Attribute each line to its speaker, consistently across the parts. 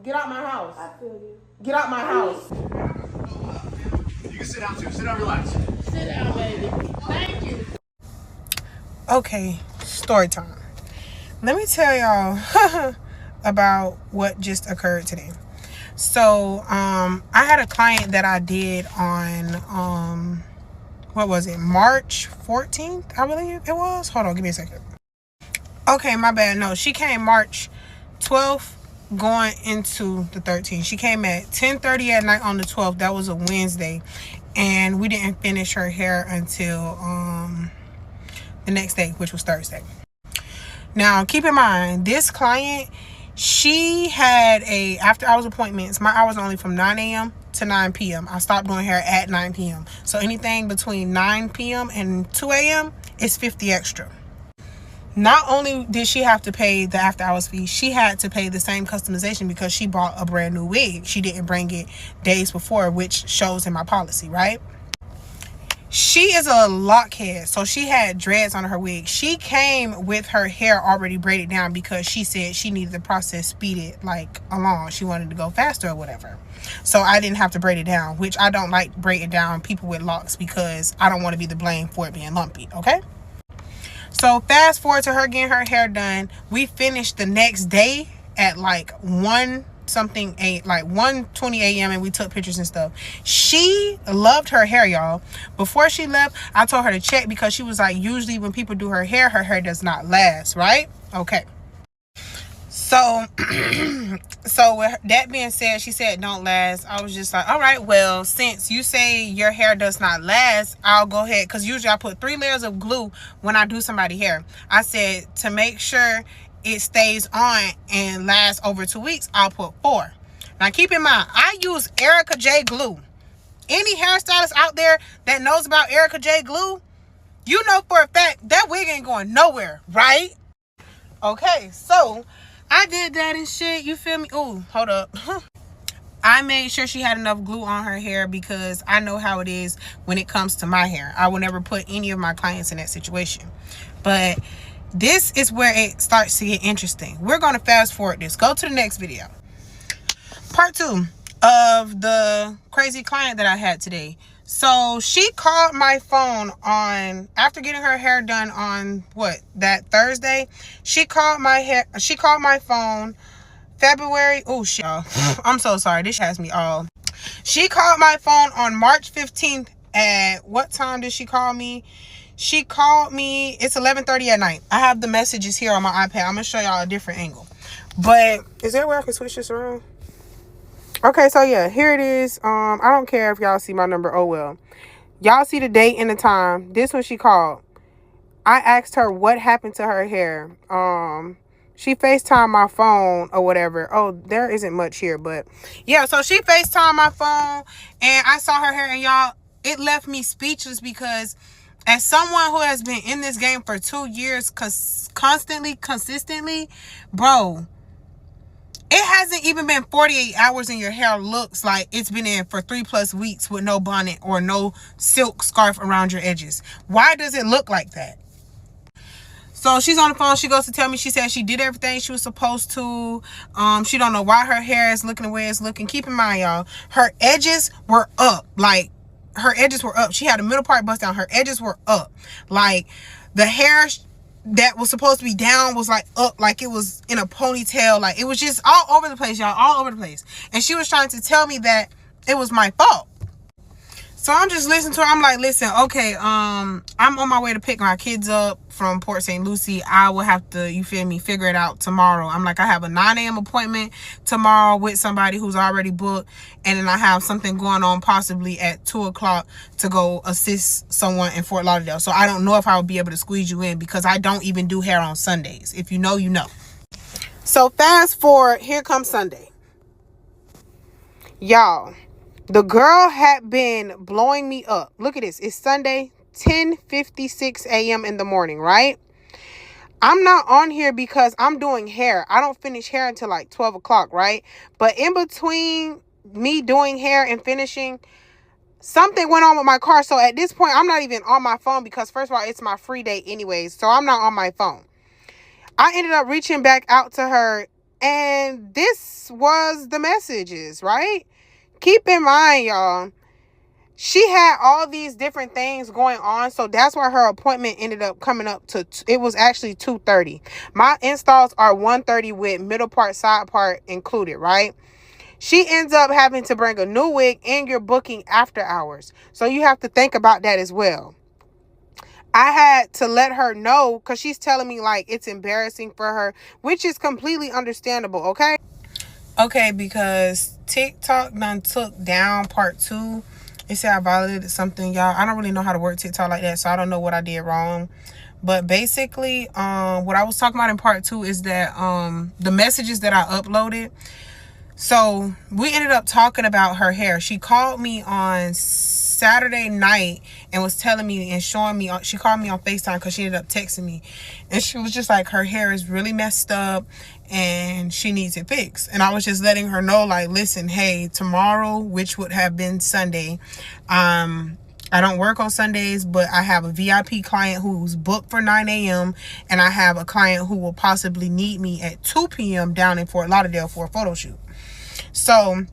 Speaker 1: Get out my house.
Speaker 2: I feel you.
Speaker 1: Get out my house.
Speaker 3: You can sit down too. Sit down, relax.
Speaker 2: Sit down, baby. Thank you.
Speaker 1: Okay, story time. Let me tell y'all about what just occurred today. So, I had a client that I did on, what was it? March 14th, I believe it was. Hold on, give me a second. Okay, my bad. No, she came March 12th going into the 13th. She came at 10:30 at night on the 12th. That was a Wednesday. And we didn't finish her hair until the next day, which was Thursday. Now, keep in mind, this client, she had a after hours appointments. My hours are only from 9 a.m. to 9 p.m. I stopped doing hair at 9 p.m. So anything between 9 p.m. and 2 a.m. is 50 extra. Not only did she have to pay the after hours fee, she had to pay the same customization because she bought a brand new wig. She didn't bring it days before, which shows in my policy, right? She is a lockhead, so she had dreads on her wig. She came with her hair already braided down because she said she needed the process speeded like along. She wanted to go faster or whatever. So I didn't have to braid it down, which I don't like braiding down people with locks because I don't want to be the blame for it being lumpy, okay? So fast forward to her getting her hair done. We finished the next day at like 1:20 a.m. and we took pictures and stuff. She loved her hair, y'all. Before she left, I told her to check because she was like, usually when people do her hair does not last, right? Okay. So, so with that being said, she said don't last. I was just like, all right, well, since you say your hair does not last, I'll go ahead. Because usually I put 3 layers of glue when I do somebody's hair. I said to make sure it stays on and lasts over 2 weeks, I'll put 4. Now keep in mind, I use Erica J glue. Any hairstylist out there that knows about Erica J glue, you know for a fact that wig ain't going nowhere, right? Okay, so I did that and shit, you feel me? Ooh, hold up. I made sure she had enough glue on her hair because I know how it is when it comes to my hair. I will never put any of my clients in that situation. But this is where it starts to get interesting. We're going to fast forward this. Go to the next video. Part 2 of the crazy client that I had today. So she called my phone on after getting her hair done on that Thursday. She called my phone February. Oh shit. I'm so sorry. This has me all. She called my phone on March 15th at what time did she call me? She called me. It's 11:30 at night. I have the messages here on my iPad. I'm gonna show y'all a different angle. But is there a way I can switch this around? Okay, so yeah, here it is. I don't care if y'all see my number. Oh well. Y'all see the date and the time. This one she called. I asked her what happened to her hair. She FaceTimed my phone or whatever. Oh, there isn't much here, but yeah, so she FaceTimed my phone and I saw her hair and y'all, it left me speechless because as someone who has been in this game for 2 years consistently, bro, it hasn't even been 48 hours and your hair looks like it's been in for 3+ weeks with no bonnet or no silk scarf around your edges. Why does it look like that? So she's on the phone. She goes to tell me, she said she did everything she was supposed to. She don't know why her hair is looking the way it's looking. Keep in mind, y'all, her edges were up. Like, her edges were up. She had a middle part bust down. Her edges were up. Like, the hair that was supposed to be down was like up, like it was in a ponytail. Like, it was just all over the place, y'all, all over the place. And she was trying to tell me that it was my fault. So I'm just listening to her. I'm like, listen, okay, I'm on my way to pick my kids up from Port St. Lucie. I will have to, you feel me, figure it out tomorrow. I'm like, I have a 9 a.m. appointment tomorrow with somebody who's already booked. And then I have something going on possibly at 2 o'clock to go assist someone in Fort Lauderdale. So I don't know if I will be able to squeeze you in because I don't even do hair on Sundays. If you know, you know. So fast forward, here comes Sunday. Y'all. The girl had been blowing me up. Look at this. It's Sunday, 10:56 a.m. in the morning, right? I'm not on here because I'm doing hair. I don't finish hair until like 12 o'clock, right? But in between me doing hair and finishing, something went on with my car. So at this point, I'm not even on my phone because first of all, it's my free day anyways. So I'm not on my phone. I ended up reaching back out to her And this was the messages, right? Keep in mind, y'all, she had all these different things going on, so that's why her appointment ended up coming up to, it was actually 2:30. My installs are 1:30 with middle part, side part included, right? She ends up having to bring a new wig and you're booking after hours. So you have to think about that as well. I had to let her know because she's telling me like it's embarrassing for her, which is completely understandable, okay? Okay, because TikTok done took down part 2. It said I violated something, y'all. I don't really know how to work TikTok like that, so I don't know what I did wrong. But basically, what I was talking about in part 2 is that the messages that I uploaded. So we ended up talking about her hair. She called me on Saturday night and was telling me and showing me, she called me on FaceTime because she ended up texting me. And she was just like, her hair is really messed up and she needs it fixed. And I was just letting her know, like, listen, hey, tomorrow, which would have been Sunday, I don't work on Sundays, but I have a VIP client who's booked for 9 a.m. and I have a client who will possibly need me at 2 p.m. down in Fort Lauderdale for a photo shoot. So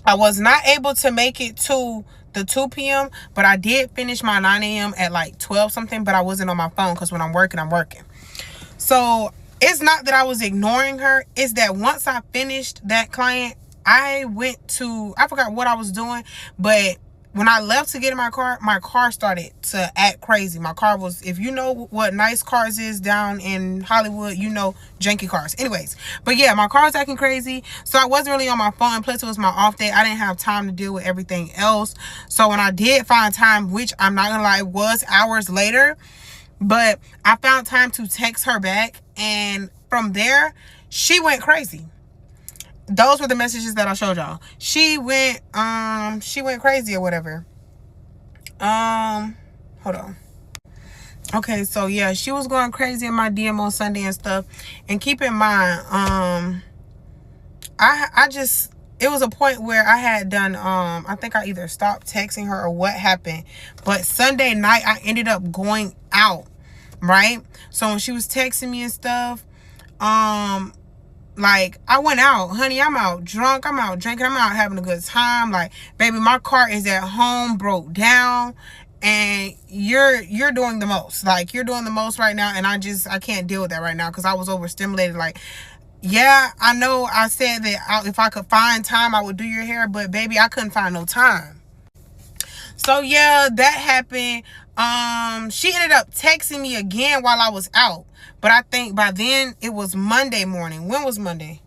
Speaker 1: I was not able to make it to the 2 p.m. but I did finish my 9 a.m. at like 12 something, but I wasn't on my phone because when I'm working, I'm working. So it's not that I was ignoring her. It's that once I finished that client, I forgot what I was doing, but when I left to get in my car started to act crazy. My car was, if you know what nice cars is down in Hollywood, you know, janky cars. Anyways, but yeah, my car was acting crazy. So I wasn't really on my phone. Plus, it was my off day. I didn't have time to deal with everything else. So when I did find time, which I'm not gonna lie, was hours later, but I found time to text her back. And from there, she went crazy. Those were the messages that I showed y'all. She went crazy or whatever. Hold on. Okay, so yeah, she was going crazy in my DM on Sunday and stuff. And keep in mind, it was a point where I had done, I think I either stopped texting her or what happened. But Sunday night, I ended up going out, right? So when she was texting me and stuff, like, I went out, honey, I'm out drunk, I'm out drinking, I'm out having a good time. Like, baby, my car is at home, broke down, and you're doing the most. Like, you're doing the most right now, and I can't deal with that right now because I was overstimulated. Like, yeah, I know I said that if I could find time, I would do your hair, but baby, I couldn't find no time. So yeah, that happened. She ended up texting me again while I was out. But I think by then it was Monday morning. When was Monday?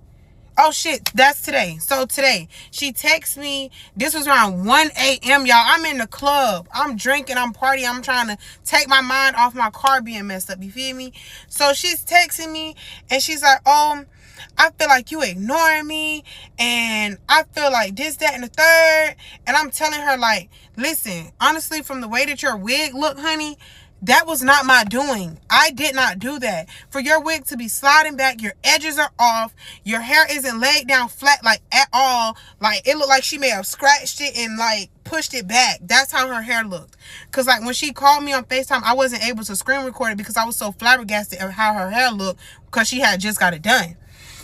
Speaker 1: Oh shit, that's today. So today, she texted me. This was around 1 a.m. y'all. I'm in the club. I'm drinking, I'm partying. I'm trying to take my mind off my car being messed up. You feel me? So she's texting me and she's like, I feel like you ignoring me, and I feel like this, that, and the third. And I'm telling her, like, listen, honestly, from the way that your wig look, honey, that was not my doing. I did not do that. For your wig to be sliding back, your edges are off, your hair isn't laid down flat, like, at all. Like, it looked like she may have scratched it and, like, pushed it back. That's how her hair looked. Because, like, when she called me on FaceTime, I wasn't able to screen record it because I was so flabbergasted of how her hair looked because she had just got it done.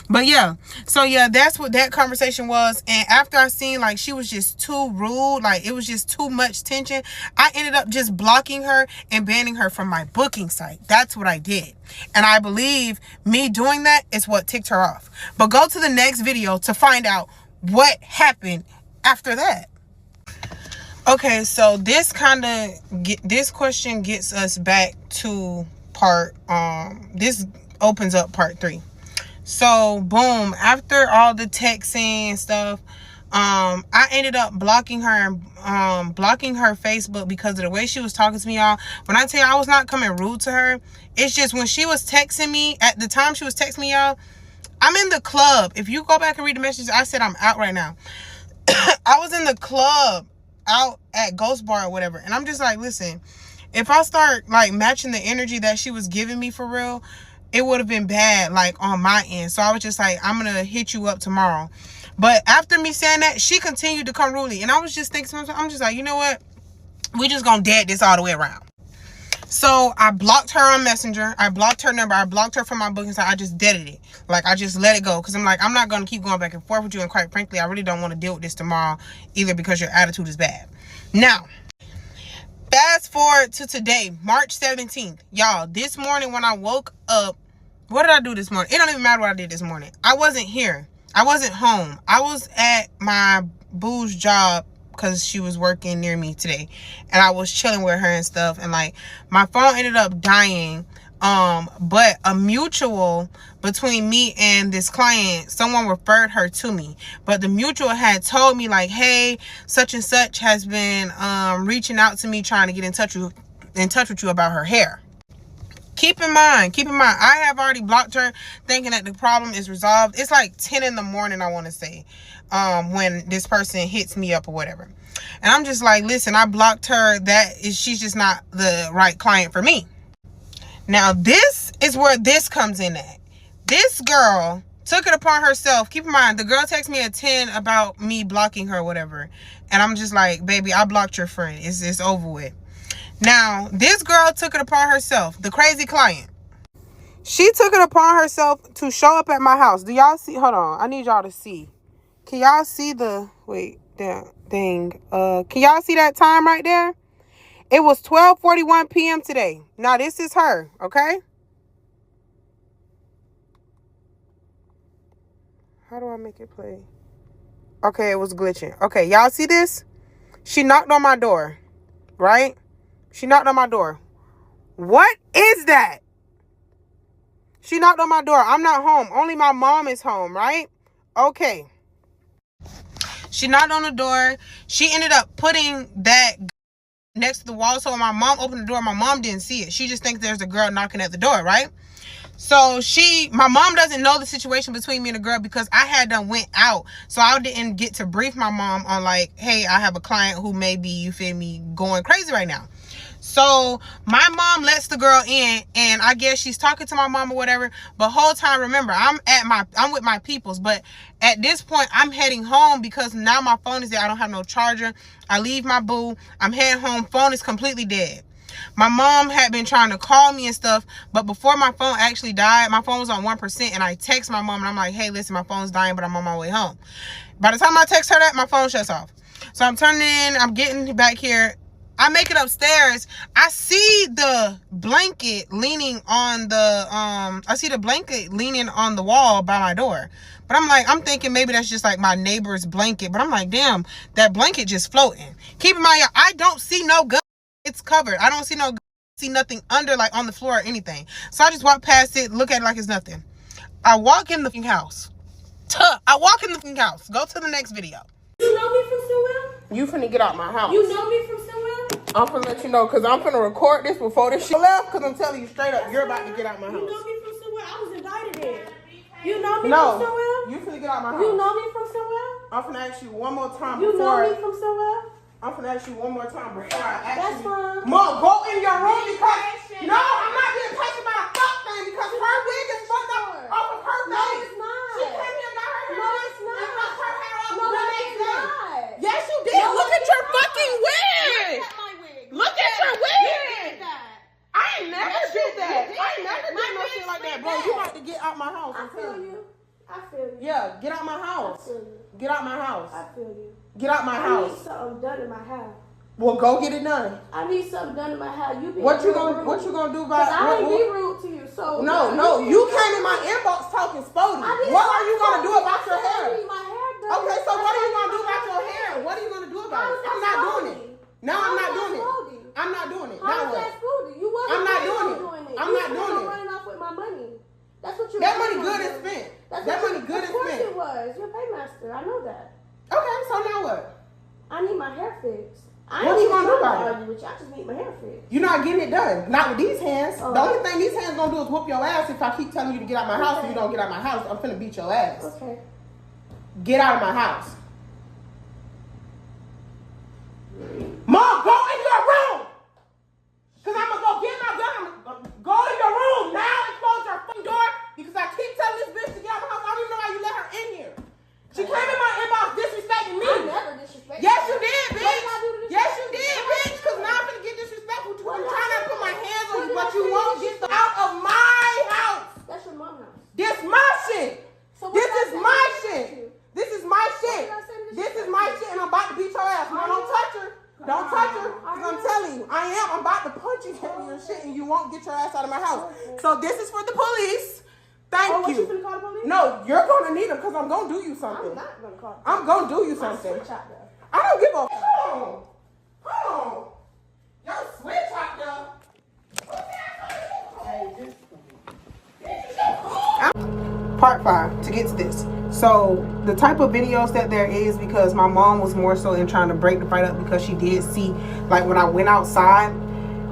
Speaker 1: But yeah, so yeah, that's what that conversation was. And after I seen like she was just too rude, like it was just too much tension, I ended up just blocking her and banning her from my booking site. That's what I did. And I believe me doing that is what ticked her off. But go to the next video to find out what happened after that. Okay, so this question gets us back to this opens up part 3. So boom, after all the texting and stuff, I ended up blocking her and blocking her Facebook because of the way she was talking to me, y'all. When I tell you I was not coming rude to her, it's just when she was texting me, at the time she was texting me, y'all, I'm in the club. If you go back and read the messages, I said I'm out right now. I was in the club out at Ghost Bar or whatever, and I'm just like, listen, if I start like matching the energy that she was giving me for real, it would have been bad, like, on my end. So I was just like, I'm going to hit you up tomorrow. But after me saying that, she continued to come rudely. And I was just thinking to myself, I'm just like, you know what? We just going to dead this all the way around. So I blocked her on Messenger. I blocked her number. I blocked her from my booking site. I just deaded it. Like, I just let it go. Because I'm like, I'm not going to keep going back and forth with you. And quite frankly, I really don't want to deal with this tomorrow either because your attitude is bad. Now, fast forward to today, March 17th. Y'all, this morning when I woke up, what did I do this morning? It don't even matter what I did this morning. I wasn't here. I wasn't home. I was at my boo's job because she was working near me today. And I was chilling with her and stuff. And like, my phone ended up dying. But a mutual between me and this client, someone referred her to me. But the mutual had told me like, hey, such and such has been reaching out to me trying to get in touch with you about her hair. Keep in mind, I have already blocked her thinking that the problem is resolved. It's like 10 in the morning, I want to say, when this person hits me up or whatever. And I'm just like, listen, I blocked her. She's just not the right client for me. Now, this is where this comes in at. This girl took it upon herself. Keep in mind, the girl texted me at 10 about me blocking her or whatever. And I'm just like, baby, I blocked your friend. It's over with. Now, this girl took it upon herself, the crazy client. She took it upon herself to show up at my house. Do y'all see? Hold on. I need y'all to see. Can y'all see the... Wait, damn thing. Can y'all see that time right there? It was 12:41 p.m. today. Now, this is her, okay? How do I make it play? Okay, it was glitching. Okay, y'all see this? She knocked on my door, right? She knocked on my door. What is that? She knocked on my door. I'm not home. Only my mom is home, right? Okay. She knocked on the door. She ended up putting that next to the wall. So when my mom opened the door, my mom didn't see it. She just thinks there's a girl knocking at the door, right? So my mom doesn't know the situation between me and the girl because I had done went out. So I didn't get to brief my mom on like, hey, I have a client who may be, you feel me, going crazy right now. So my mom lets the girl in, and I guess she's talking to my mom or whatever. But whole time, remember, I'm with my peoples. But at this point, I'm heading home because now my phone is there. I don't have no charger. I leave my boo. I'm heading home. Phone is completely dead. My mom had been trying to call me and stuff, but before my phone actually died, my phone was on 1%, and I text my mom, and I'm like, hey, listen, my phone's dying, but I'm on my way home. By the time I text her that, my phone shuts off. So I'm turning in. I'm getting back here. I make it upstairs. I see the blanket leaning on the wall by my door. But I'm thinking maybe that's just like my neighbor's blanket. But I'm like, damn, that blanket just floating. Keep in mind, I don't see no gun. It's covered. I don't see no gun. See nothing under, like on the floor or anything. So I just walk past it, look at it like it's nothing. I walk in the house. Go to the next video.
Speaker 2: You know me from somewhere?
Speaker 1: You finna get out my house.
Speaker 2: You know me from somewhere?
Speaker 1: I'm finna let you know, because I'm finna record this before this shit left, because I'm telling you straight up, you're about to get out my house.
Speaker 2: You know me from somewhere? I was invited there. You know me from somewhere?
Speaker 1: You finna get out my house.
Speaker 2: You know me from somewhere?
Speaker 1: I'm finna ask you one more time
Speaker 2: You
Speaker 1: before...
Speaker 2: know me from somewhere?
Speaker 1: I'm finna ask you one more time before I ask
Speaker 2: That's
Speaker 1: you...
Speaker 2: fine.
Speaker 1: Mom, go in your room because... No, I'm not being patient about a fuck thing because her wig is fucked up off of her face.
Speaker 2: No, it's not.
Speaker 1: She came here and got her hair.
Speaker 2: No, it's not.
Speaker 1: And fucked her hair up
Speaker 2: No,
Speaker 1: the
Speaker 2: it's
Speaker 1: next day.
Speaker 2: not.
Speaker 1: Yes, you did.
Speaker 2: No,
Speaker 1: Look at your fucking wig.
Speaker 2: Look at my wig.
Speaker 1: Look at your wig.
Speaker 2: You did that.
Speaker 1: I ain't never did that.
Speaker 2: did.
Speaker 1: I ain't never
Speaker 2: My
Speaker 1: did no
Speaker 2: wig
Speaker 1: shit like that,
Speaker 2: split
Speaker 1: bro.
Speaker 2: back.
Speaker 1: You about to get out my house.
Speaker 2: I feel you. I feel you.
Speaker 1: Yeah, get out my house.
Speaker 2: I feel you.
Speaker 1: Get out my house.
Speaker 2: I feel you.
Speaker 1: Get out my
Speaker 2: I
Speaker 1: house.
Speaker 2: need something done in my house.
Speaker 1: Well, go get it done.
Speaker 2: I need something done in my house.
Speaker 1: What you gonna do about it?
Speaker 2: I ain't be rude to you. So
Speaker 1: No, you came in my inbox talking spotty. What are you gonna do about your hair?
Speaker 2: My hair done.
Speaker 1: Okay, so what are you gonna do about your hair? What are you gonna do about it? I'm not doing it. No, I'm not doing it. I'm not doing it.
Speaker 2: How
Speaker 1: Now
Speaker 2: is
Speaker 1: what?
Speaker 2: that spooty? You wasn't
Speaker 1: I'm not
Speaker 2: planning
Speaker 1: doing
Speaker 2: on
Speaker 1: it.
Speaker 2: it.
Speaker 1: I'm
Speaker 2: You
Speaker 1: not doing it.
Speaker 2: running off with my money. That's what you.
Speaker 1: That money good and spent. That money good and
Speaker 2: Of course
Speaker 1: spent.
Speaker 2: it was. You're paymaster. I know that.
Speaker 1: Okay, so now what?
Speaker 2: I need my hair fixed.
Speaker 1: What you gonna do about it?
Speaker 2: argue with you. I just need my hair fixed.
Speaker 1: You're not getting it done. Not with these hands.
Speaker 2: Oh.
Speaker 1: The only thing these hands gonna do is whoop your ass if I keep telling you to get out my house and you don't get out my house. I'm finna beat your ass.
Speaker 2: Okay.
Speaker 1: Get out of my house. Mom, go in your room. Cause I'm gonna go get my gun. Go in your room now and close your fucking door because I keep telling this bitch to get out of my house. I don't even know why you let her in here. She came in my inbox disrespecting me.
Speaker 2: I never disrespected
Speaker 1: Yes,
Speaker 2: you.
Speaker 1: you did, bitch. Yes, you did, bitch. Cause now I'm gonna get disrespectful. I'm trying not to put my hands shit and you won't get your ass out of my house. So this is for the police. Thank you.
Speaker 2: You finna call the police?
Speaker 1: No, you're gonna need them because I'm gonna do you something.
Speaker 2: I'm not gonna call.
Speaker 1: I'm gonna do you something. I don't give a. Hold on. Y'all switch out there. Part 5 to get to this. So the type of videos that there is, because my mom was more so in trying to break the fight up, because she did see, like when I went outside,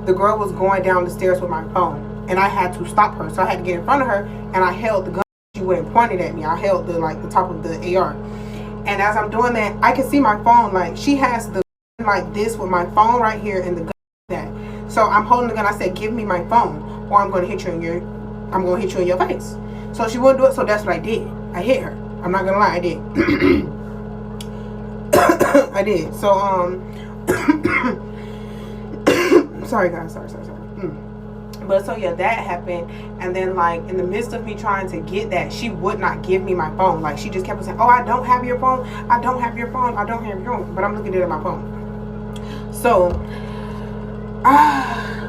Speaker 1: the girl was going down the stairs with my phone and I had to stop her. So I had to get in front of her and I held the gun. She went and pointed at me. I held the top of the AR. And as I'm doing that, I can see my phone, like she has the gun like this with my phone right here and the gun like that. So I'm holding the gun. I said, give me my phone or I'm going to hit you in your face. So she wouldn't do it. So that's what I did. I hit her. I'm not gonna lie, I did. I did. So sorry guys, sorry. But so yeah, that happened. And then like in the midst of me trying to get that, she would not give me my phone. Like she just kept saying, oh, I don't have your phone, I don't have your phone, I don't have your phone. But I'm looking at my phone. So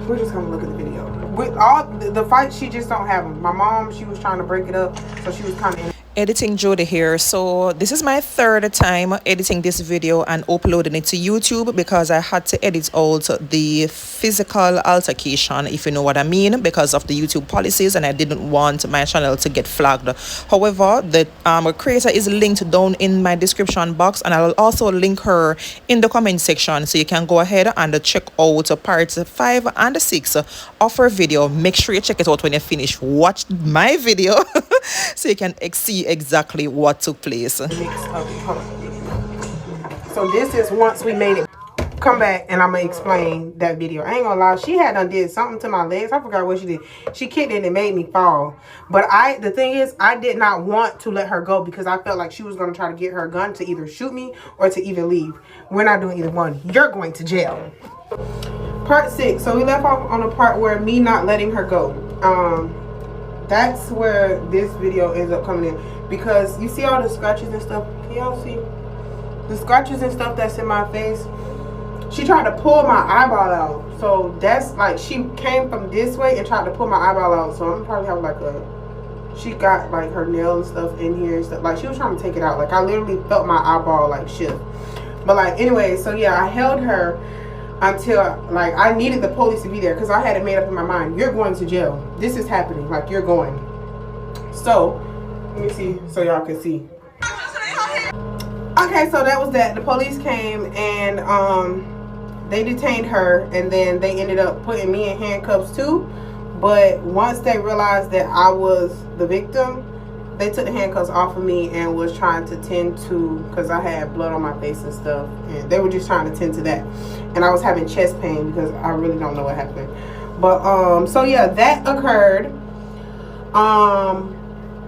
Speaker 1: we're just gonna look at the video. With all the fight, she just don't have them. My mom, she was trying to break it up, so she was kind of
Speaker 4: Editing Jody here. So this is my third time editing this video and uploading it to YouTube, because I had to edit out the physical altercation, if you know what I mean, because of the YouTube policies, and I didn't want my channel to get flagged. However, the creator is linked down in my description box, and I will also link her in the comment section, so you can go ahead and check out parts 5 and 6 of her video. Make sure you check it out when you finish watch my video so you can see exactly what took place.
Speaker 1: So this is once we made it. Come back and I'm gonna explain that video. I ain't gonna lie, she had done did something to my legs. I forgot what she did. She kicked it and it made me fall. But the thing is, I did not want to let her go because I felt like she was gonna try to get her gun to either shoot me or to even leave. We're not doing either one. You're going to jail. Part 6. So we left off on the part where me not letting her go. That's where this video ends up coming in, because you see all the scratches and stuff. Can y'all see the scratches and stuff that's in my face? She tried to pull my eyeball out. So that's like, she came from this way and tried to pull my eyeball out. So I'm probably have like she got like her nail and stuff in here and stuff. Like she was trying to take it out. Like I literally felt my eyeball like shift. But like anyway, so yeah, I held her until like I needed the police to be there, because I had it made up in my mind, you're going to jail. This is happening. Like you're going. So let me see so y'all can see. Okay, so that was that. The police came and they detained her, and then they ended up putting me in handcuffs too. But once they realized that I was the victim, they took the handcuffs off of me and was trying to tend to, because I had blood on my face and stuff, and they were just trying to tend to that. And I was having chest pain because I really don't know what happened. But so yeah, that occurred.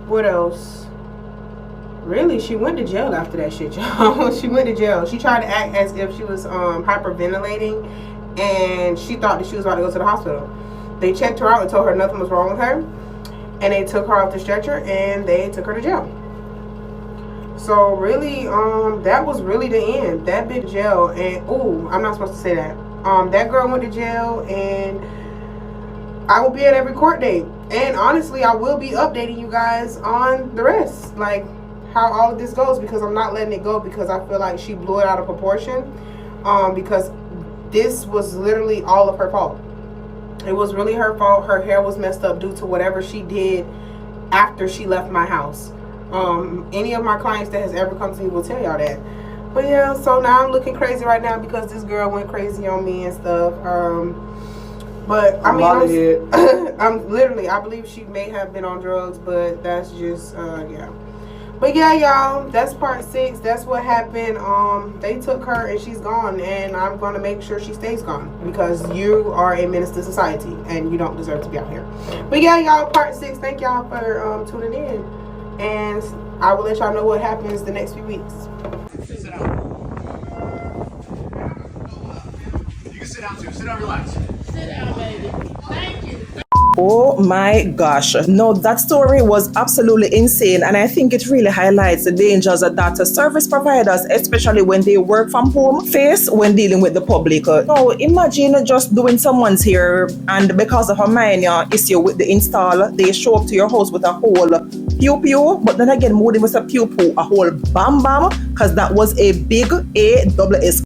Speaker 1: What else? Really, she went to jail after that shit, y'all. She went to jail. She tried to act as if she was hyperventilating, and she thought that she was about to go to the hospital. They checked her out and told her nothing was wrong with her, and they took her off the stretcher and they took her to jail. So really, that was really the end. That big jail. And oh, I'm not supposed to say that. That girl went to jail, and I will be at every court date. And honestly, I will be updating you guys on the rest, like how all of this goes, because I'm not letting it go, because I feel like she blew it out of proportion. Because this was literally all of her fault. It was really her fault. Her hair was messed up due to whatever she did after she left my house. Any of my clients that has ever come to me will tell y'all that. But yeah, so now I'm looking crazy right now because this girl went crazy on me and stuff. But I mean, I'm literally, I believe she may have been on drugs, but that's just yeah. But yeah, y'all, that's part 6. That's what happened. They took her and she's gone, and I'm gonna make sure she stays gone, because you are a menace to society and you don't deserve to be out here. But yeah, y'all, part 6. Thank y'all for tuning in, and I will let y'all know what happens the next few weeks.
Speaker 3: Sit down. You can sit down too. Sit down, relax.
Speaker 2: Sit down, baby. Thank you.
Speaker 4: Oh my gosh. No, that story was absolutely insane, and I think it really highlights the dangers that service providers, especially when they work from home, face when dealing with the public. Now, imagine just doing someone's hair, and because of a minor issue with the install, they show up to your house with a whole pew pew, but then again, more than was a pew pew, a whole bam bam, because that was a big A-double-S.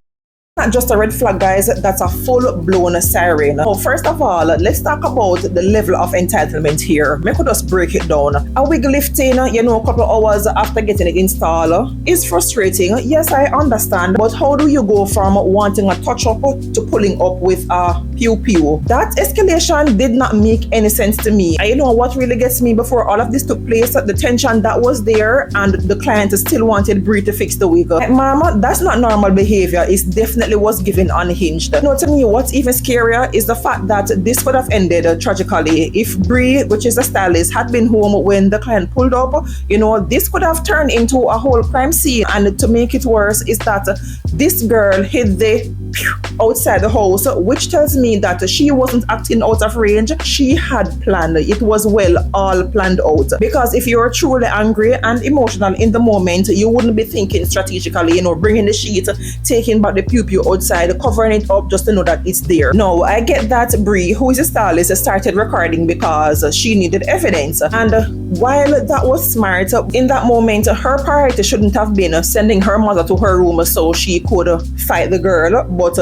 Speaker 4: Not just a red flag, guys, that's a full-blown siren. So first of all, let's talk about the level of entitlement here. Make us just break it down. A wig lifting, a couple of hours after getting it installed is frustrating. Yes, I understand, but how do you go from wanting a touch-up to pulling up with a pew-pew? That escalation did not make any sense to me. And you know what really gets me before all of this took place? The tension that was there, and the client still wanted Brie to fix the wig. Like, mama, that's not normal behavior. It's definitely was given unhinged. No, to me, what's even scarier is the fact that this could have ended tragically if Brie, which is a stylist, had been home when the client pulled up. This could have turned into a whole crime scene. And to make it worse is that this girl hid the outside the house, which tells me that she wasn't acting out of range. She had planned. It was well all planned out. Because if you're truly angry and emotional in the moment, you wouldn't be thinking strategically, bringing the sheet, taking back the pew-pew outside, covering it up just to know that it's there. No, I get that Brie, who is a stylist, started recording because she needed evidence. And while that was smart, in that moment, her priority shouldn't have been sending her mother to her room so she could fight the girl, but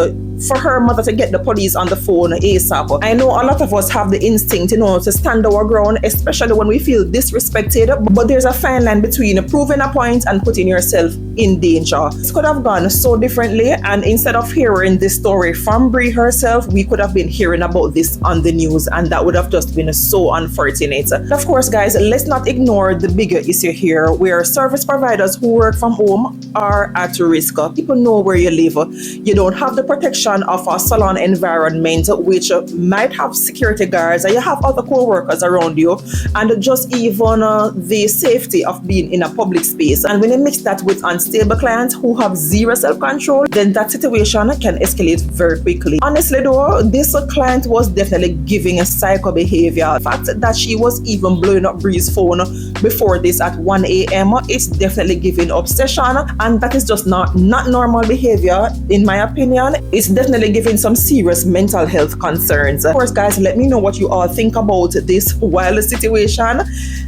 Speaker 4: for her mother to get the police on the phone ASAP. I know a lot of us have the instinct, to stand our ground, especially when we feel disrespected, but there's a fine line between proving a point and putting yourself in danger. This could have gone so differently, and instead of hearing this story from Brie herself, we could have been hearing about this on the news, and that would have just been so unfortunate. Of course, guys, let's not ignore the bigger issue here, where service providers who work from home are at risk. People know where you live. You don't have the protection of a salon environment, which might have security guards, and you have other co-workers around you, and just even the safety of being in a public space. And when you mix that with unstable clients who have zero self-control, then that situation can escalate very quickly. Honestly though, this client was definitely giving a psycho behavior. The fact that she was even blowing up Brie's phone before this at 1 a.m. it's definitely giving obsession, and that is just not normal behavior in my opinion. It's definitely giving some serious mental health concerns. Of course, guys, let me know what you all think about this wild situation,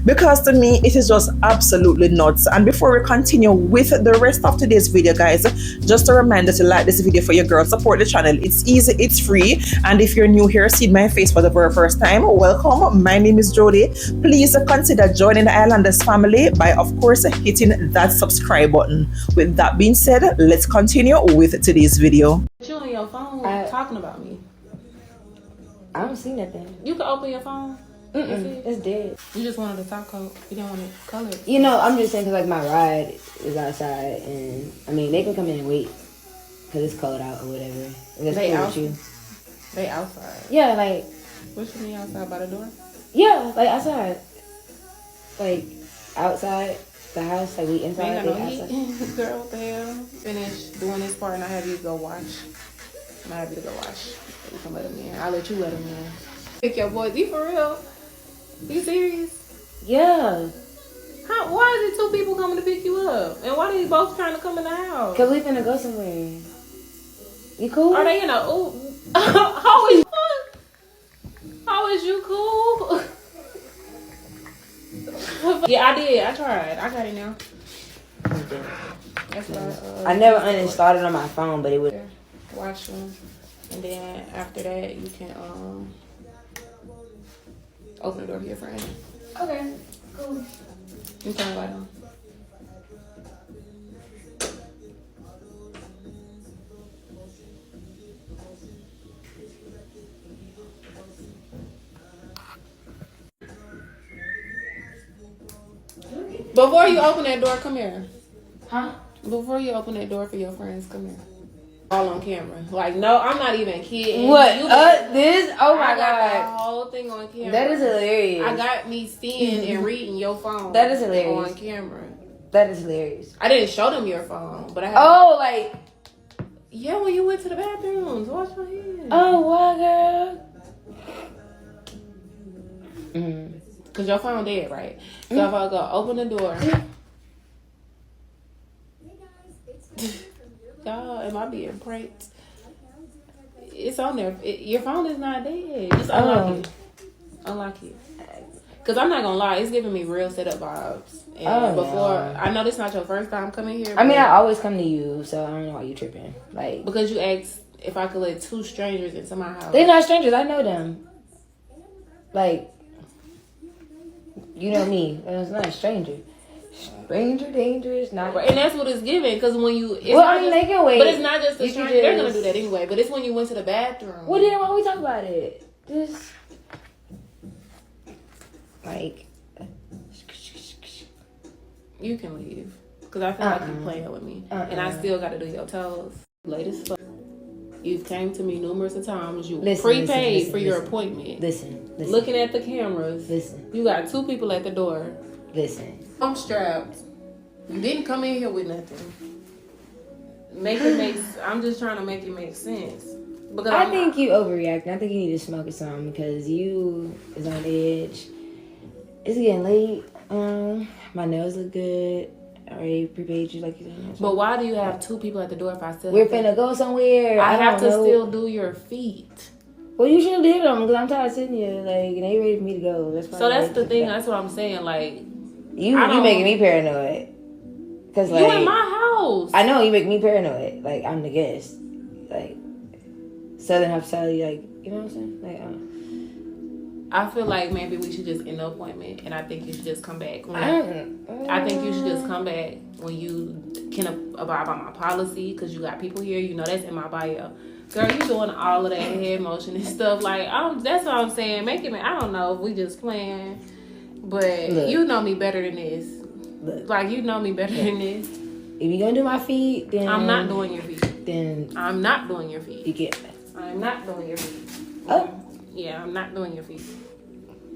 Speaker 4: because to me it is just absolutely nuts. And before we continue with the rest of today's video, guys, just a reminder to like this video for your girl. Support the channel. It's easy, it's free, and if you're new here, see my face for the very first time, welcome. My name is Jody. Please consider joining the Islanders family by, of course, hitting that subscribe button. With that being said, let's continue with today's video.
Speaker 2: You on your phone talking about me.
Speaker 5: I don't see nothing.
Speaker 2: You can open your phone.
Speaker 5: It's dead.
Speaker 2: You just wanted the top coat. You didn't want it colored.
Speaker 5: I'm just saying because my ride is outside, and they can come in and wait because it's cold out or whatever.
Speaker 2: They out. They outside.
Speaker 5: Yeah, like.
Speaker 2: What you mean outside by the door?
Speaker 5: Yeah, like outside. Like outside the house, like we inside.
Speaker 2: Ain't got no
Speaker 5: outside.
Speaker 2: heat. Girl, what the hell? Finish doing this part and I have you go wash. I'm happy to go wash. You can let him in. I'll let you let him in. Pick your boys. You for real? You serious?
Speaker 5: Yeah.
Speaker 2: Why is it two people coming to pick you up? And why are they both trying to come in the house?
Speaker 5: Cause we finna go somewhere. You cool?
Speaker 2: Are they in a how is you cool? Yeah, I did. I tried. I got it now. That's right.
Speaker 5: I never uninstalled it on my phone, but it would.
Speaker 2: Watch them, and then after that you can open the door for your friend.
Speaker 5: Okay, cool.
Speaker 2: You turn the light on. Before you open that door, come here.
Speaker 5: Huh?
Speaker 2: Before you open that door for your friends, come here. All on camera. Like, no, I'm not even kidding.
Speaker 5: What? This? Oh my
Speaker 2: I got
Speaker 5: god.
Speaker 2: the whole thing on camera.
Speaker 5: That is hilarious.
Speaker 2: I got me seeing and reading your phone.
Speaker 5: That is hilarious.
Speaker 2: On camera.
Speaker 5: That is hilarious.
Speaker 2: I didn't show them your phone, but I had.
Speaker 5: Oh, like.
Speaker 2: Yeah, when you went to the bathrooms, wash my hands.
Speaker 5: Oh, wow, girl.
Speaker 2: Cause your phone dead, right? So if I go open the door, y'all, am I being pranked? It's on there. Your phone is not dead. Just unlock it. Unlock it. Cause I'm not gonna lie, it's giving me real setup vibes. And I know this is not your first time coming here.
Speaker 5: I mean, I always come to you, so I don't know why you tripping. Like,
Speaker 2: because you asked if I could let 2 strangers into my house.
Speaker 5: They're not strangers. I know them. Like, you know me. It's not a stranger. Stranger dangerous, not.
Speaker 2: And that's what it's giving. Because when you,
Speaker 5: they can wait.
Speaker 2: But it's not just a stranger. They're gonna do that anyway. But it's when you went to the bathroom.
Speaker 5: Well, then why we talk about it? Just like.
Speaker 2: You can leave. Because I feel like you're playing with me. And I still got to do your toes. Latest fuck. You've came to me numerous of times. You prepaid for your appointment.
Speaker 5: Listen.
Speaker 2: Looking at the cameras.
Speaker 5: Listen.
Speaker 2: You got 2 people at the door.
Speaker 5: Listen.
Speaker 2: I'm strapped. You didn't come in here with nothing. I'm just trying to make it make sense. Because
Speaker 5: I think you overreacting. I think you need to smoke or something because you is on edge. It's getting late. My nails look good. I already prepaid you like you said.
Speaker 2: But why do you have 2 people at the door if I still?
Speaker 5: We're finna go somewhere.
Speaker 2: I have to still do your feet.
Speaker 5: Well, you should have did them because I'm tired of sitting here. Like, and they ready for me to go.
Speaker 2: That's the thing. That's what I'm saying. Like,
Speaker 5: you making me paranoid. Cause like,
Speaker 2: you in my house.
Speaker 5: I know you make me paranoid. Like, I'm the guest. Like, Southern hospitality. Like, you know what I'm saying? Like,
Speaker 2: I feel like maybe we should just end the appointment, and I think you should just come back. I think you should just come back when you can abide by my policy, because you got people here. You know that's in my bio. Girl, you doing all of that head motion and stuff. Like, that's what I'm saying. I don't know if we just playing, but look, you know me better than this. Look, like, you know me better than this.
Speaker 5: If you're gonna do my feet, then
Speaker 2: I'm not doing your feet.
Speaker 5: Then
Speaker 2: I'm not doing your feet.
Speaker 5: You get.
Speaker 2: I'm not doing your feet.
Speaker 5: Oh.
Speaker 2: Yeah, I'm not doing your feet.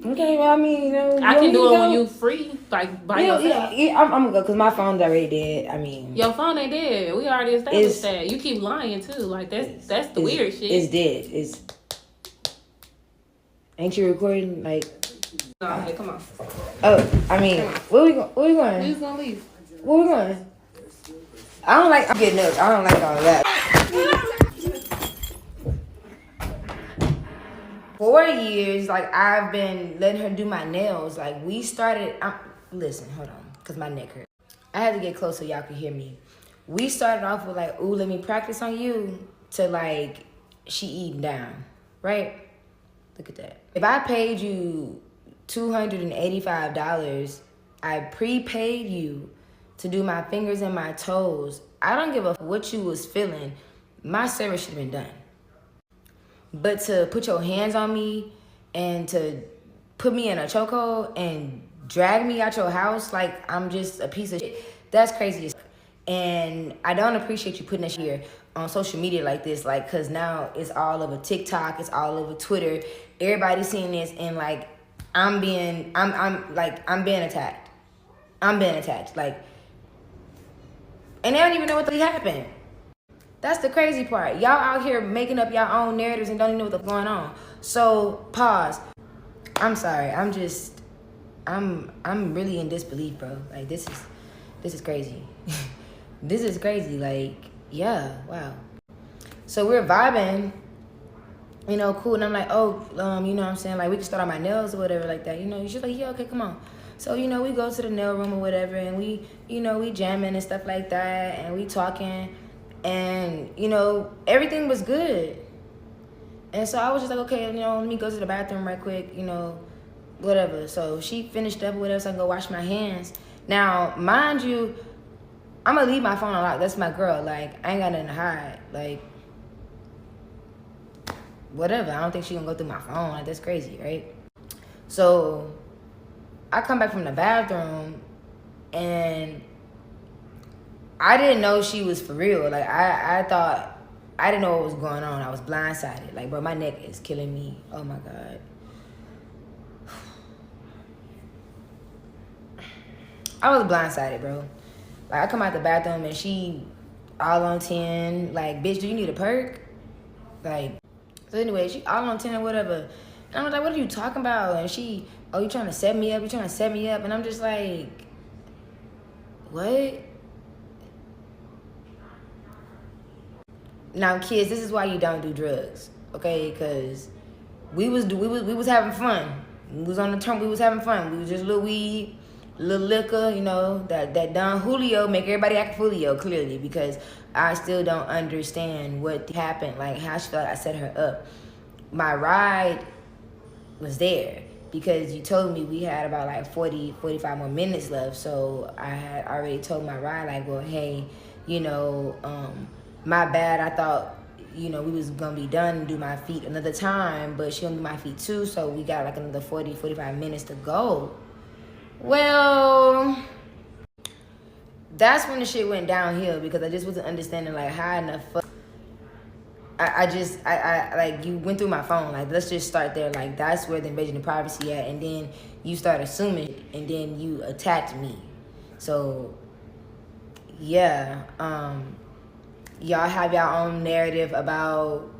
Speaker 5: Okay, well, I mean, you know,
Speaker 2: I can do it when you free, like by yourself.
Speaker 5: Yeah, I'm gonna go because my phone's already dead. I mean,
Speaker 2: your phone ain't dead. We already established that. You keep lying too. Like that's the weird shit.
Speaker 5: It's dead. Ain't you recording? Like,
Speaker 2: no, hey, come on.
Speaker 5: Oh, I mean, where we going?
Speaker 2: We just gonna leave.
Speaker 5: Where we going? I'm getting up. I don't like all of that. 4 years, like, I've been letting her do my nails. Like, we started, listen, hold on, because my neck hurt. I had to get close so y'all could hear me. We started off with, like, ooh, let me practice on you, to, like, she eating down, right? Look at that. If I paid you $285, I prepaid you to do my fingers and my toes. I don't give a what you was feeling. My service should have been done. But to put your hands on me and to put me in a chokehold and drag me out your house like I'm just a piece of shit, that's crazy. And I don't appreciate you putting that shit here on social media like this, like, cause now it's all over TikTok, it's all over Twitter. Everybody's seeing this, and like I'm being attacked. I'm being attacked, like, and they don't even know what happened. That's the crazy part. Y'all out here making up your own narratives and don't even know what's going on. So, pause. I'm sorry. I'm really in disbelief, bro. Like, this is crazy. This is crazy. Like, yeah, wow. So we're vibing, you know, cool. And I'm like, oh, you know what I'm saying? Like, we can start on my nails or whatever like that. You know, she's like, yeah, okay, come on. So, you know, we go to the nail room or whatever, and we jamming and stuff like that, and we talking. And, you know, everything was good. And so I was just like, okay, you know, let me go to the bathroom right quick, you know, whatever. So she finished up or whatever, so I can go wash my hands. Now, mind you, I'm going to leave my phone unlocked. That's my girl. Like, I ain't got nothing to hide. Like, whatever. I don't think she going to go through my phone. Like, that's crazy, right? So I come back from the bathroom, and I didn't know she was for real. Like, I thought, I didn't know what was going on. I was blindsided. Like, bro, my neck is killing me. Oh, my God. I was blindsided, bro. Like, I come out the bathroom, and she all on 10. Like, bitch, do you need a perk? Like, so anyway, she all on 10 or whatever. And I was like, what are you talking about? And she oh, you trying to set me up? You trying to set me up? And I'm just like, what? Now, kids, this is why you don't do drugs, okay? Because we was having fun. We was on the turn. We was having fun. We was just little weed, little liquor, you know. That Don Julio make everybody act Julio clearly, because I still don't understand what happened. Like how she thought I set her up. My ride was there because you told me we had about like 45 more minutes left. So I had already told my ride, like, well, hey, you know, my bad. I thought, you know, we was gonna be done and do my feet another time, but she gonna do my feet too. So we got like another 45 minutes to go. Well, that's when the shit went downhill, because I just wasn't understanding like how in the fuck I like, you went through my phone. Like, let's just start there. Like, that's where the invasion of privacy at. And then you start assuming, and then you attacked me. So, yeah. Y'all have your own narrative about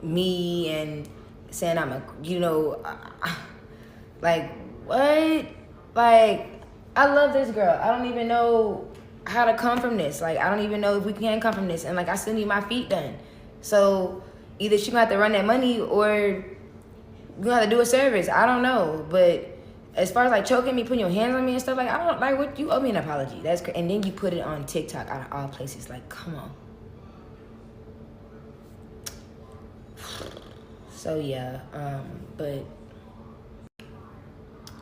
Speaker 5: me and saying I'm a, you know, like, what? Like, I love this girl. I don't even know how to come from this. Like, I don't even know if we can come from this. And, like, I still need my feet done. So either she gonna have to run that money, or you gonna have to do a service. I don't know. But as far as like choking me, putting your hands on me and stuff, like, I don't like, what, you owe me an apology. That's and then you put it on TikTok out of all places. Like, come on. So yeah, but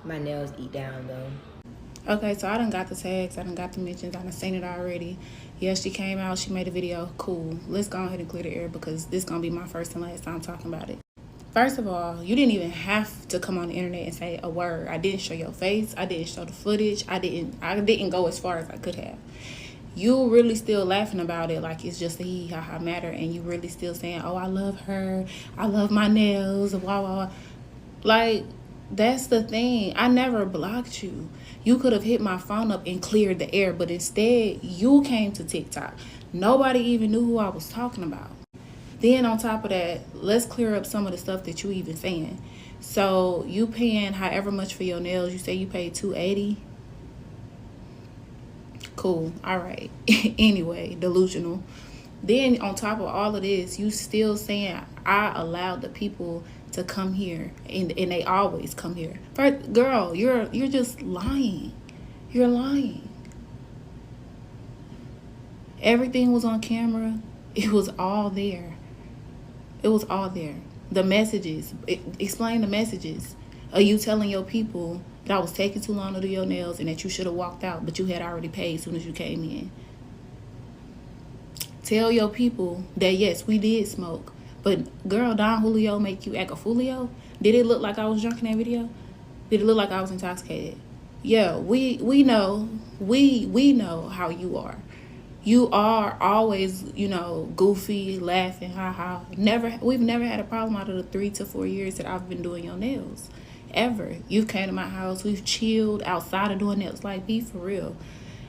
Speaker 5: my nails eat down though.
Speaker 2: Okay, so I done got the tags, I done got the mentions, I done seen it already. Yeah, she came out, she made a video, cool. Let's go ahead and clear the air, because this gonna be my first and last time talking about it. First of all, you didn't even have to come on the internet and say a word. I didn't show your face, I didn't show the footage, I didn't go as far as I could have. You really still laughing about it like it's just a hee ha ha matter, and you really still saying, oh, I love her, I love my nails, blah, blah, blah. Like, that's the thing. I never blocked you. You could have hit my phone up and cleared the air, but instead you came to TikTok. Nobody even knew who I was talking about. Then on top of that, let's clear up some of the stuff that you even saying. So you paying however much for your nails. You say you paid $280. Cool. All right. Anyway, delusional. Then on top of all of this, you still saying I allowed the people to come here, and they always come here. First, girl, you're just lying. You're lying. Everything was on camera. It was all there. It was all there. The messages. Explain the messages. Are you telling your people that I was taking too long to do your nails and that you should have walked out, but you had already paid as soon as you came in? Tell your people that yes, we did smoke, but girl, Don Julio make you act a foolio? Did it look like I was drunk in that video? Did it look like I was intoxicated? Yeah, we know. We know how you are. You are always, you know, goofy, laughing, ha ha. We've never had a problem out of the 3 to 4 years that I've been doing your nails. Ever. You've came to my house, we've chilled outside of doing nails. Like, be for real.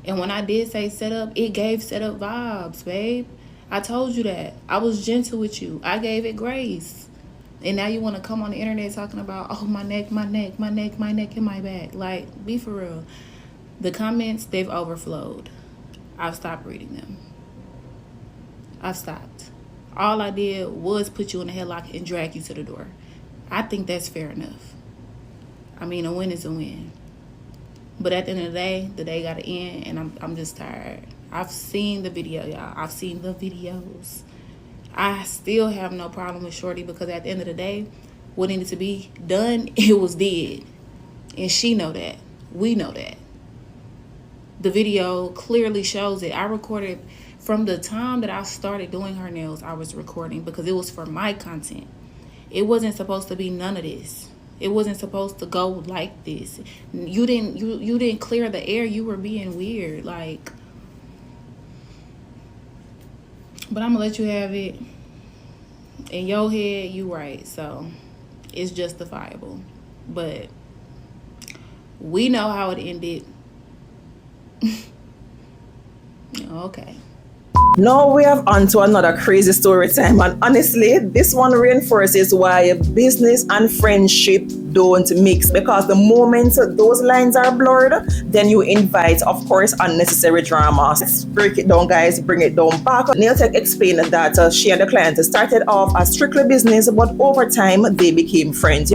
Speaker 2: And when I did say set up, it gave set up vibes, babe. I told you that. I was gentle with you. I gave it grace. And now you want to come on the internet talking about, oh, my neck, my neck, my neck, my neck, and my back. Like, be for real. The comments, they've overflowed. I've stopped reading them. I've stopped. All I did was put you in a headlock and drag you to the door. I think that's fair enough. I mean, a win is a win. But at the end of the day got to end, and I'm just tired. I've seen the video, y'all. I've seen the videos. I still have no problem with Shorty, because at the end of the day, what needed to be done, it was did. And she know that. We know that. The video clearly shows it. I recorded from the time that I started doing her nails. I was recording because it was for my content. It wasn't supposed to be none of this. It wasn't supposed to go like this. You didn't clear the air. You were being weird. Like, but I'm gonna let you have it. In your head, you right. So it's justifiable. But we know how it ended. Okay.
Speaker 4: Now we have on to another crazy story time, and honestly, this one reinforces why business and friendship don't mix, because the moment those lines are blurred, then you invite, of course, unnecessary drama. Let's break it down, guys, bring it down back. Nailtech explained that she and the client started off as strictly business, but over time they became friends,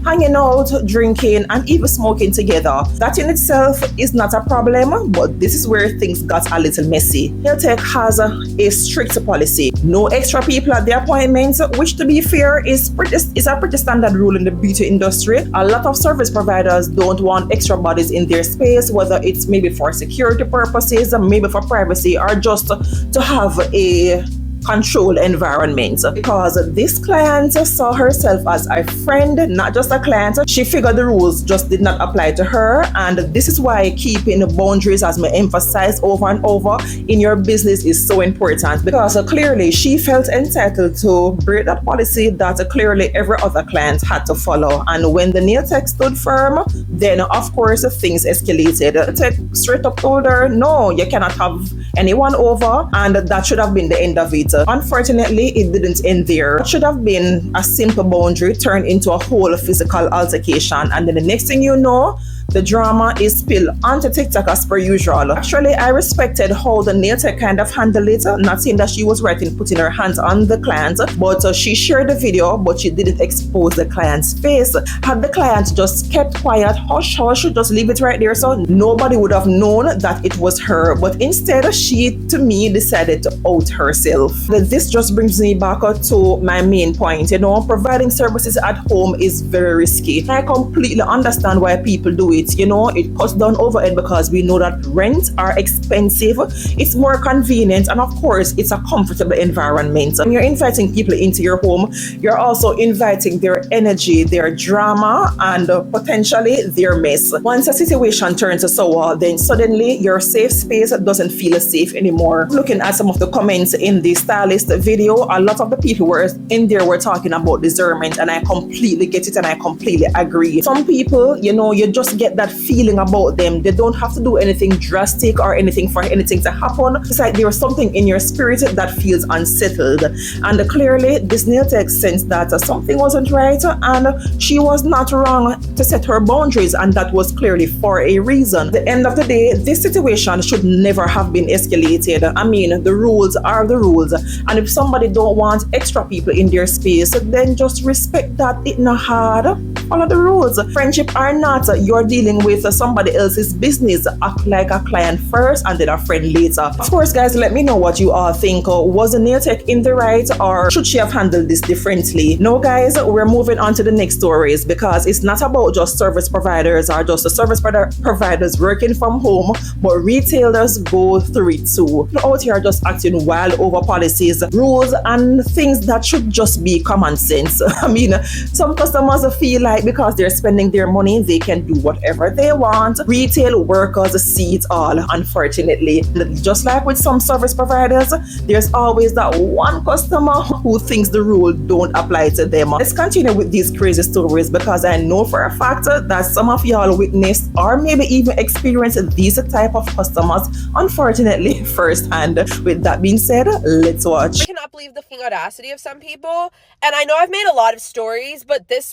Speaker 4: hanging out, drinking, and even smoking together. That in itself is not a problem, but this is where things got a little messy. Nailtech has a strict policy: no extra people at the appointments, which, to be fair, is a pretty standard rule in the beauty industry. A lot of service providers don't want extra bodies in their space, whether it's maybe for security purposes, maybe for privacy, or just to have a controlled environment. Because this client saw herself as a friend, not just a client, she figured the rules just did not apply to her. And this is why keeping boundaries, as I emphasize over and over, in your business is so important, because clearly she felt entitled to break that policy that clearly every other client had to follow. And when the nail tech stood firm, then of course things escalated. The tech straight up told her, no, you cannot have anyone over, and that should have been the end of it. Unfortunately, it didn't end there. What should have been a simple boundary turned into a whole physical altercation, and then the next thing you know, the drama is spilled onto TikTok as per usual. Actually, I respected how the nail tech kind of handled it. Not saying that she was right in putting her hands on the client, but she shared the video, but she didn't expose the client's face. Had the client just kept quiet, hush hush, just leave it right there, so nobody would have known that it was her. But instead, she, to me, decided to out herself. This just brings me back to my main point. Providing services at home is very risky. I completely understand why people do it. It cuts down overhead because we know that rents are expensive. It's more convenient, and of course, it's a comfortable environment. When you're inviting people into your home, you're also inviting their energy, their drama, and potentially their mess. Once a situation turns sour, then suddenly your safe space doesn't feel safe anymore. Looking at some of the comments in the stylist video, a lot of the people were in there were talking about discernment, and I completely get it and I completely agree. Some people, you just get that feeling about them. They don't have to do anything drastic or anything for anything to happen. It's like there's something in your spirit that feels unsettled. And clearly, this nail tech sensed that something wasn't right, and she was not wrong to set her boundaries, and that was clearly for a reason. At the end of the day, this situation should never have been escalated. I mean, the rules are the rules, and if somebody don't want extra people in their space, then just respect that. It's not hard. Follow the rules. Friendship or not, you're dealing with somebody else's business. Act like a client first and then a friend later. Of course, guys, let me know what you all think. Was the nail tech in the right, or should she have handled this differently? No, guys, we're moving on to the next stories, because it's not about just service providers or just the service providers working from home, but retailers go through it too. People out here are just acting wild over policies, rules, and things that should just be common sense. I mean, some customers feel like because they're spending their money, they can do whatever they want. Retail workers see it all, unfortunately. Just like with some service providers, there's always that one customer who thinks the rule don't apply to them. Let's continue with these crazy stories, because I know for a fact that some of y'all witnessed or maybe even experienced these type of customers, unfortunately, firsthand. With that being said, let's watch.
Speaker 6: I cannot believe the fucking audacity of some people. And I know I've made a lot of stories, but this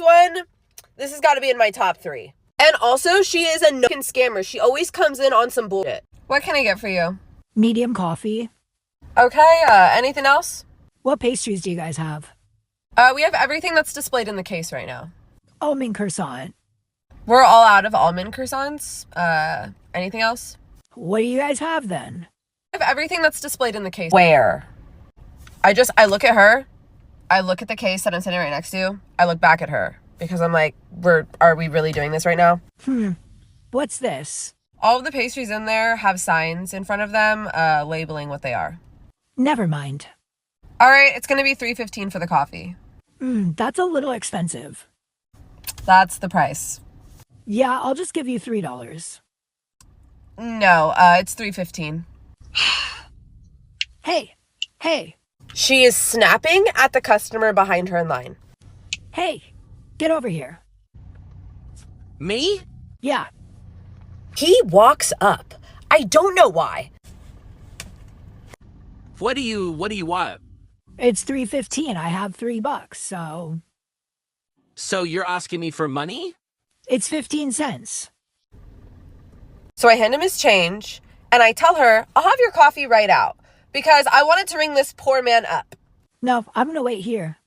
Speaker 6: has got to be in my top 3. And also, she is a no-fucking scammer. She always comes in on some bullshit. What can I get for you?
Speaker 7: Medium coffee.
Speaker 6: Okay, anything else?
Speaker 7: What pastries do you guys have?
Speaker 6: We have everything that's displayed in the case right now.
Speaker 7: Almond croissant.
Speaker 6: We're all out of almond croissants. Anything else?
Speaker 7: What do you guys have then?
Speaker 6: We have everything that's displayed in the case. Where? I look at her. I look at the case that I'm sitting right next to. I look back at her. Because I'm like, are we really doing this right now?
Speaker 7: What's this?
Speaker 6: All of the pastries in there have signs in front of them labeling what they are.
Speaker 7: Never mind.
Speaker 6: All right, it's going to be $3.15 for the coffee.
Speaker 7: That's a little expensive.
Speaker 6: That's the price.
Speaker 7: Yeah, I'll just give you $3.
Speaker 6: No, it's $3.15.
Speaker 7: Hey.
Speaker 6: She is snapping at the customer behind her in line.
Speaker 7: Hey, get over here.
Speaker 8: Me?
Speaker 7: Yeah.
Speaker 6: He walks up. I don't know why.
Speaker 8: What do you want?
Speaker 7: It's 3:15. I have $3, so
Speaker 8: So you're asking me for money?
Speaker 7: it's 15 cents.
Speaker 6: So I hand him his change, and I tell her, I'll have your coffee right out, because I wanted to ring this poor man up.
Speaker 7: No, I'm gonna wait here.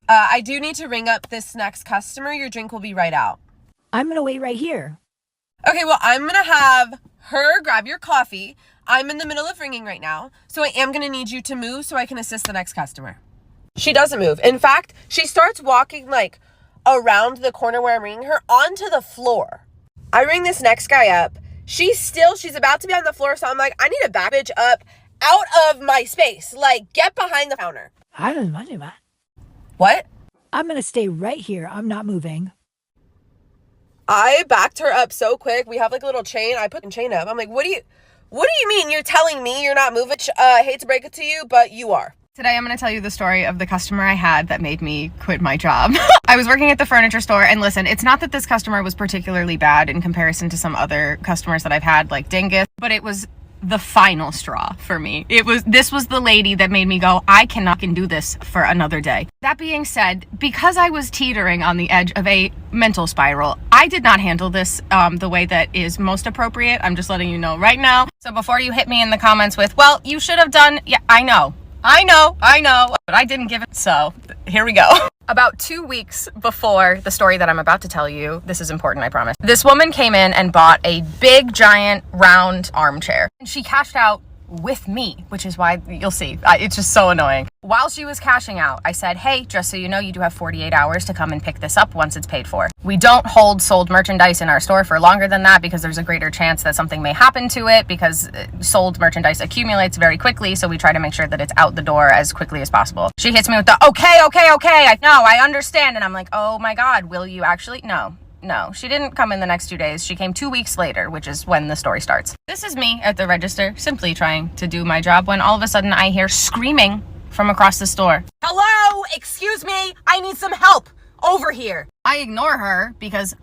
Speaker 6: I do need to ring up this next customer. Your drink will be right out.
Speaker 7: I'm gonna wait right here.
Speaker 6: Okay, well, I'm going to have her grab your coffee. I'm in the middle of ringing right now, so I am going to need you to move so I can assist the next customer. She doesn't move. In fact, she starts walking like around the corner where I'm ringing her onto the floor. I ring this next guy up. She's about to be on the floor, so I'm like, I need to back bitch up out of my space. Like, get behind the counter.
Speaker 7: I don't mind that.
Speaker 6: What?
Speaker 7: I'm gonna stay right here. I'm not moving.
Speaker 6: I backed her up so quick. We have like a little chain. I put the chain up. I'm like, what do you mean? You're telling me you're not moving? I hate to break it to you, but you are.
Speaker 9: Today I'm going to tell you the story of the customer I had that made me quit my job. I was working at the furniture store, and listen, it's not that this customer was particularly bad in comparison to some other customers that I've had, like Dingus, but it was the final straw for me. This was the lady that made me go, I cannot do this for another day. That being said, because I was teetering on the edge of a mental spiral, I did not handle this the way that is most appropriate. I'm just letting you know right now. So before you hit me in the comments with, well, you should have done, yeah, I know, but I didn't give it, so here we go. About 2 weeks before the story that I'm about to tell you, this is important, I promise. This woman came in and bought a big, giant, round armchair. And she cashed out with me, which is why you'll see. It's just so annoying. While she was cashing out, I said, hey, just so you know, you do have 48 hours to come and pick this up once it's paid for. We don't hold sold merchandise in our store for longer than that because there's a greater chance that something may happen to it because sold merchandise accumulates very quickly. So we try to make sure that it's out the door as quickly as possible. She hits me with the, okay. I understand. And I'm like, oh my God, will you actually? No, she didn't come in the next 2 days. She came 2 weeks later, which is when the story starts. This is me at the register, simply trying to do my job when all of a sudden I hear screaming from across the store. Hello, excuse me, I need some help over here. I ignore her because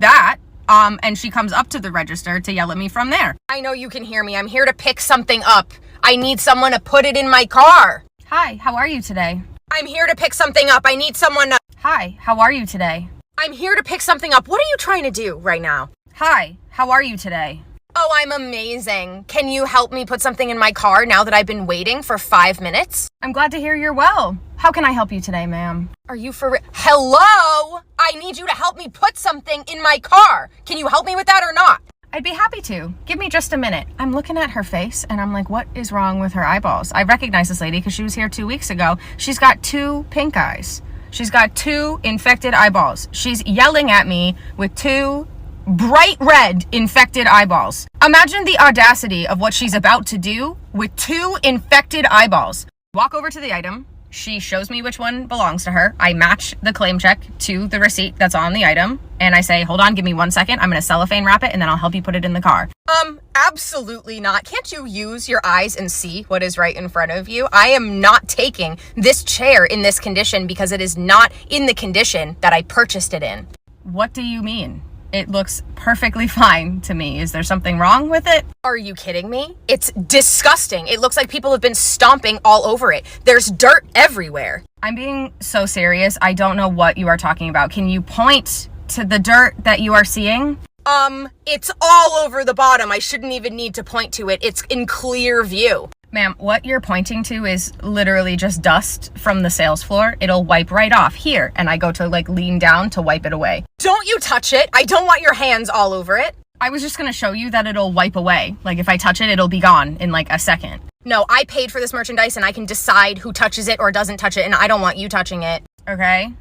Speaker 9: and she comes up to the register to yell at me from there. I know you can hear me. I'm here to pick something up. I need someone to put it in my car. Hi, how are you today? I'm here to pick something up. I need someone to... Hi, how are you today? I'm here to pick something up. What are you trying to do right now? Hi, how are you today? Oh, I'm amazing. Can you help me put something in my car now that I've been waiting for 5 minutes? I'm glad to hear you're well. How can I help you today, ma'am? Are you for real? Hello? I need you to help me put something in my car. Can you help me with that or not? I'd be happy to. Give me just a minute. I'm looking at her face and I'm like, what is wrong with her eyeballs? I recognize this lady because she was here 2 weeks ago. She's got 2 pink eyes. She's got 2 infected eyeballs. She's yelling at me with 2 bright red infected eyeballs. Imagine the audacity of what she's about to do with 2 infected eyeballs. Walk over to the item. She shows me which one belongs to her. I match the claim check to the receipt that's on the item. And I say, hold on, give me 1 second. I'm going to cellophane wrap it and then I'll help you put it in the car. Absolutely not. Can't you use your eyes and see what is right in front of you? I am not taking this chair in this condition because it is not in the condition that I purchased it in. What do you mean? It looks perfectly fine to me. Is there something wrong with it? Are you kidding me? It's disgusting. It looks like people have been stomping all over it. There's dirt everywhere. I'm being so serious. I don't know what you are talking about. Can you point to the dirt that you are seeing? It's all over the bottom. I shouldn't even need to point to it. It's in clear view. Ma'am, what you're pointing to is literally just dust from the sales floor. It'll wipe right off here. And I go to like lean down to wipe it away. Don't you touch it. I don't want your hands all over it. I was just gonna show you that it'll wipe away. Like if I touch it, it'll be gone in like a second. No, I paid for this merchandise and I can decide who touches it or doesn't touch it. And I don't want you touching it. Okay.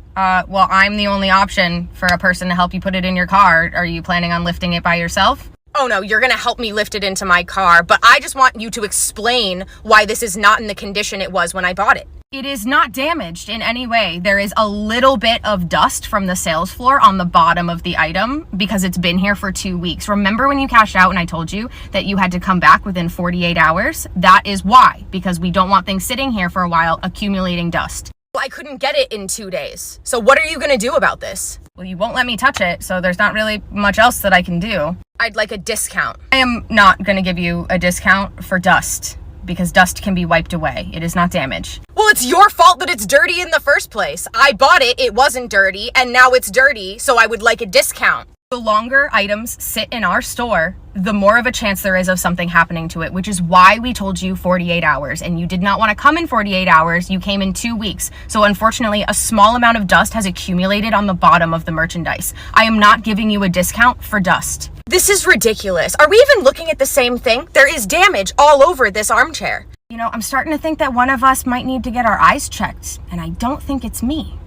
Speaker 9: Well, I'm the only option for a person to help you put it in your car. Are you planning on lifting it by yourself? Oh no, you're gonna help me lift it into my car, but I just want you to explain why this is not in the condition it was when I bought it. It is not damaged in any way. There is a little bit of dust from the sales floor on the bottom of the item because it's been here for 2 weeks. Remember when you cashed out and I told you that you had to come back within 48 hours? That is why, because we don't want things sitting here for a while accumulating dust. Well, I couldn't get it in 2 days. So what are you gonna do about this? Well, you won't let me touch it, so there's not really much else that I can do. I'd like a discount. I am not gonna give you a discount for dust because dust can be wiped away. It is not damage.
Speaker 6: Well, it's your fault that it's dirty in the first place. I bought it, it wasn't dirty, and now it's dirty, so I would like a discount.
Speaker 9: The longer items sit in our store, the more of a chance there is of something happening to it, which is why we told you 48 hours. And you did not want to come in 48 hours. You came in 2 weeks. So unfortunately, a small amount of dust has accumulated on the bottom of the merchandise. I am not giving you a discount for dust.
Speaker 6: This is ridiculous. Are we even looking at the same thing? There is damage all over this armchair.
Speaker 9: You know, I'm starting to think that one of us might need to get our eyes checked, and I don't think it's me.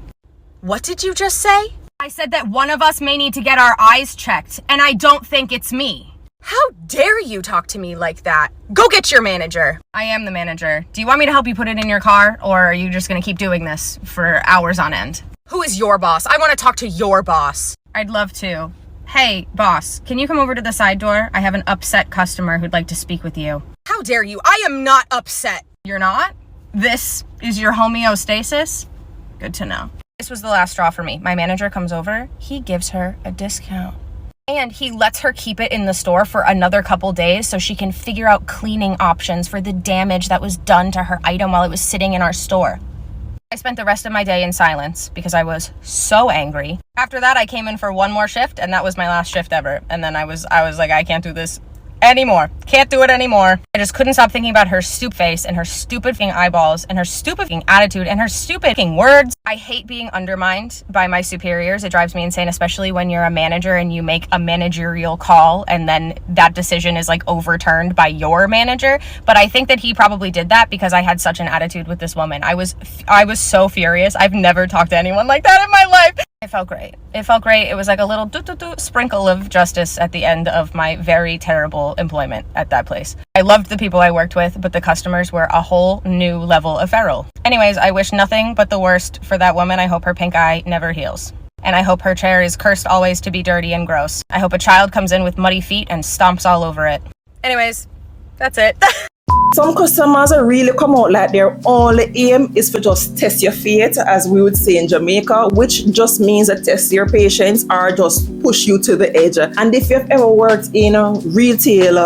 Speaker 6: What did you just say?
Speaker 9: I said that one of us may need to get our eyes checked, and I don't think it's me.
Speaker 6: How dare you talk to me like that? Go get your manager.
Speaker 9: I am the manager. Do you want me to help you put it in your car, or are you just gonna keep doing this for hours on end?
Speaker 6: Who is your boss? I want to talk to your boss.
Speaker 9: I'd love to. Hey, boss, can you come over to the side door? I have an upset customer who'd like to speak with you.
Speaker 6: How dare you? I am not upset.
Speaker 9: You're not? This is your homeostasis? Good to know. This was the last straw for me. My manager comes over, he gives her a discount. And he lets her keep it in the store for another couple days so she can figure out cleaning options for the damage that was done to her item while it was sitting in our store. I spent the rest of my day in silence because I was so angry. After that, I came in for one more shift, and that was my last shift ever. And then I was like, I can't do this anymore. Can't do it anymore. I just couldn't stop thinking about her stupid face and her stupid fucking eyeballs and her stupid fucking attitude and her stupid fucking words. I hate being undermined by my superiors. It drives me insane, especially when you're a manager and you make a managerial call and then that decision is like overturned by your manager. But I think that he probably did that because I had such an attitude with this woman. I was so furious. I've never talked to anyone like that in my life. It felt great. It felt great. It was like a little sprinkle of justice at the end of my very terrible employment at that place. I loved the people I worked with, but the customers were a whole new level of feral. Anyways, I wish nothing but the worst for that woman. I hope her pink eye never heals. And I hope her chair is cursed always to be dirty and gross. I hope a child comes in with muddy feet and stomps all over it. Anyways, that's it.
Speaker 4: Some customers really come out like their only aim is to just test your fate, as we would say in Jamaica, which just means that test your patience or just push you to the edge. And if you've ever worked in retail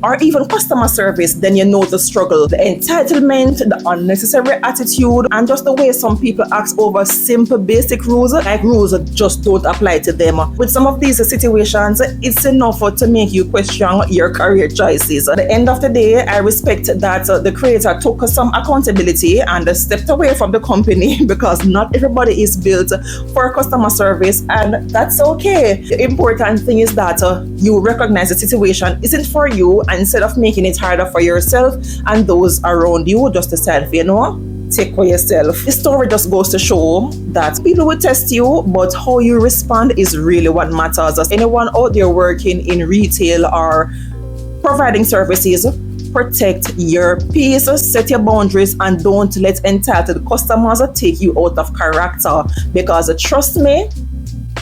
Speaker 4: or even customer service, then you know the struggle, the entitlement, the unnecessary attitude, and just the way some people ask over simple basic rules, like rules that just don't apply to them. With some of these situations, it's enough to make you question your career choices. At the end of the day, I respect that the creator took some accountability and stepped away from the company because not everybody is built for customer service, and that's okay. The important thing is that you recognize the situation isn't for you, and instead of making it harder for yourself and those around you, just decide, you know, take for yourself. The story just goes to show that people will test you, but how you respond is really what matters. As anyone out there working in retail or providing services, protect your peace, set your boundaries, and don't let entitled customers take you out of character. Because trust me,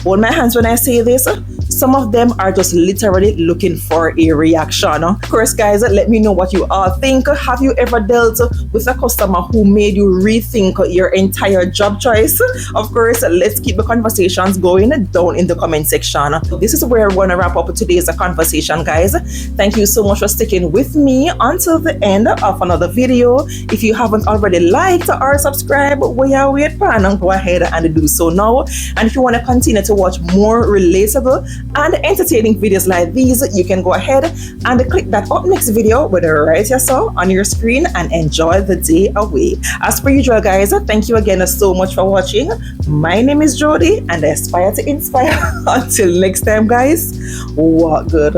Speaker 4: hold my hands when I say this, some of them are just literally looking for a reaction. Of course, guys, let me know what you all think. Have you ever dealt with a customer who made you rethink your entire job choice? Of course, let's keep the conversations going down in the comment section. This is where we're going to wrap up today's conversation, guys. Thank you so much for sticking with me until the end of another video. If you haven't already liked or subscribed, we are wait pan, go ahead and do so now. And if you want to continue to watch more relatable and entertaining videos like these, you can go ahead and click that up next video with the right here so on your screen and enjoy the day away. As per usual, guys, thank you again so much for watching. My name is Jody and I aspire to inspire. Until next time, guys, walk good.